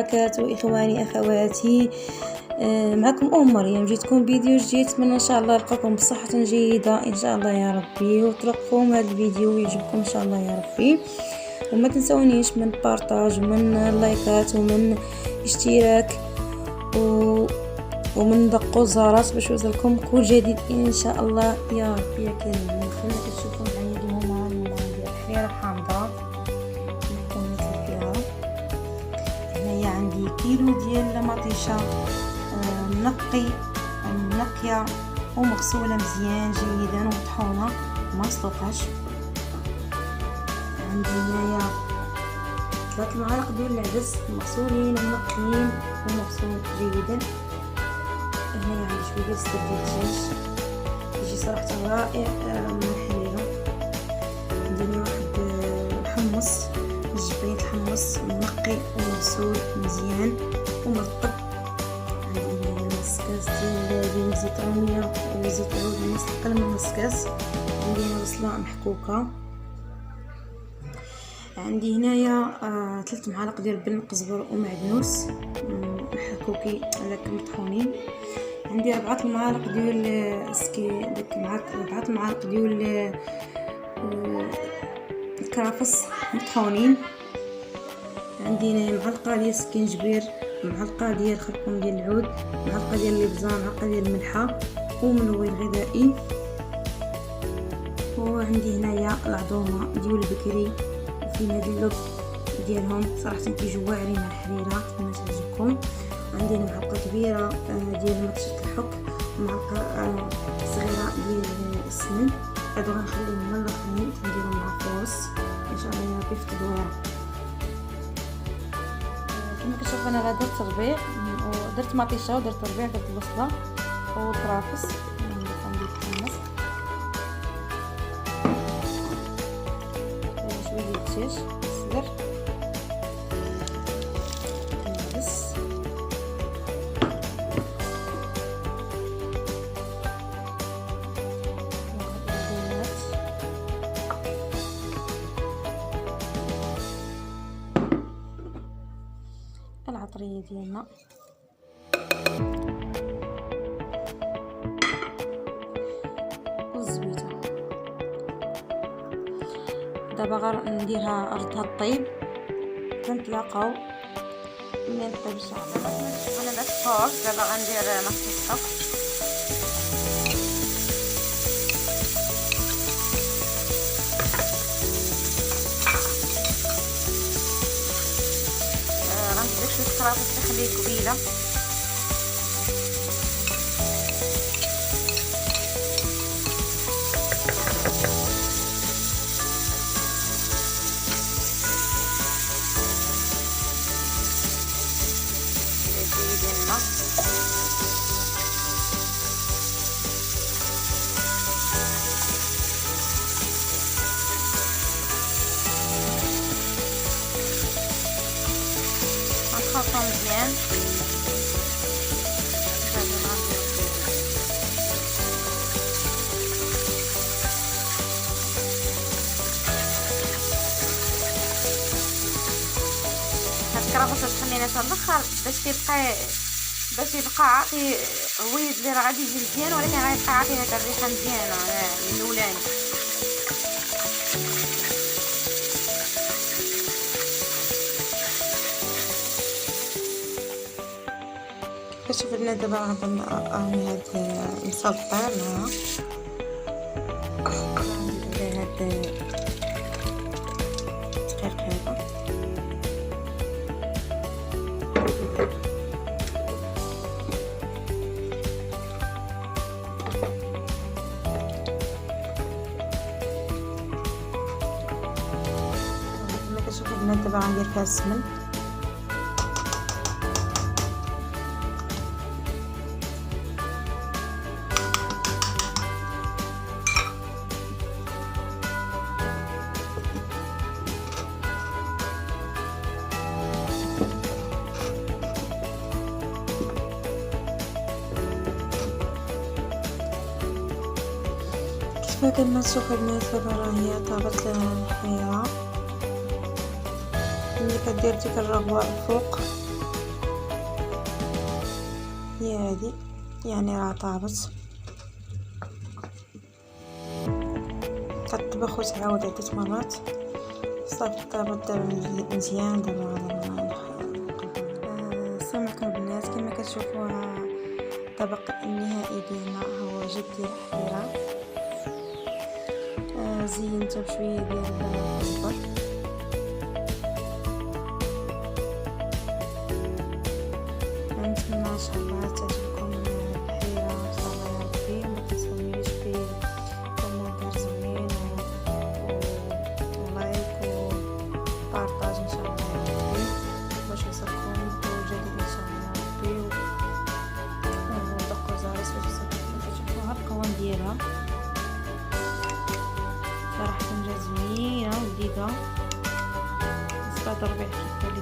وبركاته إخواني أخواتي. معكم مريم، جيتكم فيديو جديد. أتمنى إن شاء الله ألقاكم بصحة جيدة إن شاء الله يا ربي، وتلقوا هذا الفيديو ويعجبكم إن شاء الله يا ربي. وما تنسونيش من بارطاج ومن اللايكات ومن اشتراك ومن دقوا الزرات باش يوصلكم كل جديد ان شاء الله يا ربي يا كريم. كما كتشوفوا معايا اليوم الماء ديال الحريرا الحامضة المكونات اللي فيها. هنايا عندي كيلو ديال المطيشه منقيه ومغسوله مزيان جيدا ومطحونه وما مسلوقاش. عندي هنايا 3 معالق ديال العدس مغسولين ومنقيين ومغسول جيدا. هنايا عندي شويه ديال الصدر ديال الدجاج يجي صراحه رائع من حريرا. عندي واحد الحمص، جبريت الحمص منقي ومغسول مزيان ومرطب. عندي نص كاس ديال الزيت روميه وزيت عود مستقل من نص كاس. عندي هنا بصله محكوكه. عندي هنايا 3 معالق ديال البن قزبر ومعدنوس محكوكين لكن مطحونين. عندي 4 معالق ديال ديك 4 معالق ديال الكرفس مطحونين. عندي هنا معلقه ديال السكينجبير، معلقه ديال الخرقوم ديال العود، معلقه ديال الابزار، معلقه ديال الملحه ومنوي غذائي. وعندي هنايا العظومه ديال البكري في هاد اللب ديالهم صراحه كيجيو واعرين مع الحريره، نتمنى تعجبكم. عندي معلقه كبيره ديال مطشه الحك ومعلقه صغيره ديال السمن. هادو غنخليهم الاخرين نديرهم مع الفوس ان شاء الله يا ربي في التدويره. كما كتشوفوا انا درت ربيع ودرت مطيشه ودرت ربيع، درت البصله والكرافس ندير الحمص شويه ديال الدجاج الصدر العدس العطريه ديالنا والزويته. دابا نديرها ردها الطيب كنتلاقاو منين طيب ان شاء الله. انا درت فوق دابا غندير نص الحك. غندير شويه كرافس تخليه قبيله. نخلطهم مزيان. هاد الكرافس تخلينا حتى الاخر باش يبقى عاطي هويد اللي راه غادي يجي مزيان، ولكن غيبقى عاطي هكا الريحه مزيانه من الاولاني. كتشوفوا لنا دابا غنرمي هاد المسلطه معاها ندير هاد دقيق هذا. كما كتشوفوا لنا دابا غندير فيها السمن. كما تشوفوا البنات دابا راه هي طابت الحريرة. ملي كدير ديك الرغوه الفوق هي هذه، يعني راه طابت. كطبخ وتعاود عدة مرات. صافي طابت دابا مزيان. دابا غادي السلام عليكم البنات. كما كتشوفوها الطبق النهائي ديالنا هو جد ديال حريرا. زينته بشويه ديال الزبر. نتمنى ان شاء الله تعجبكم الحريرا ان شاء الله يا ربي. ما تنسونيش بكومونتير زوين ولايك وبارطاج ان شاء الله يا ربي باش يوصلكم كل جديد ان شاء الله يا ربي. ودقوا زارس باش يوصلكم. كتشوفوها القوام ديالها صراحه جات زوينه ولذيذه. نسبة ربيع كيف